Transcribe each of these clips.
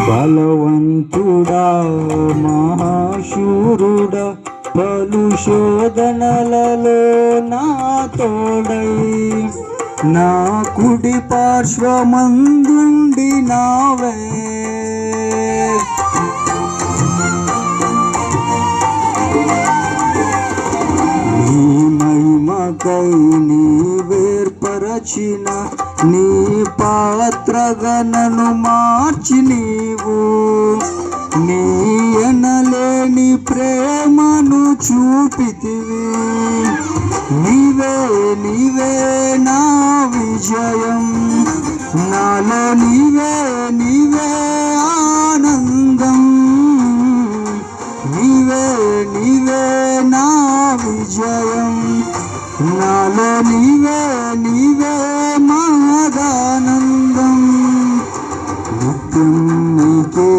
బలవంతుడా మహాశూరుడా పలు శోధనలలో నా తోడై నా కుడి పార్శ్వమందుండి నావే నీ మహిమకై నీ వేర్పరచిన నీ పాత్రగా నన్ను మార్చి నీవు నీ ఎనలేని ప్రేమను చూపితివి నీవే నీవే నా విజయం నాలో నీవే నీవే ఆనందం నీవే నీవే నా విజయం నాలో నీవే నీవే మహదానందం నిత్యం నీకే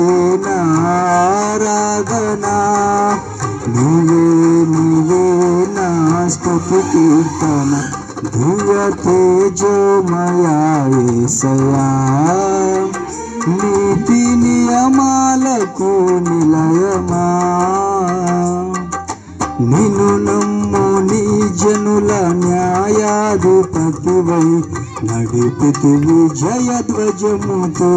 నా ఆరాధన నీవే నీవే నా స్తుతి కీర్తన దివ్య తేజోమయా యేసయ్యా నీతి నియమాలకు నిలయమా నిన్ను నమ్ము నీ జనుల న్యాయాధిపతివై నడిపితివి జయధ్వజముతో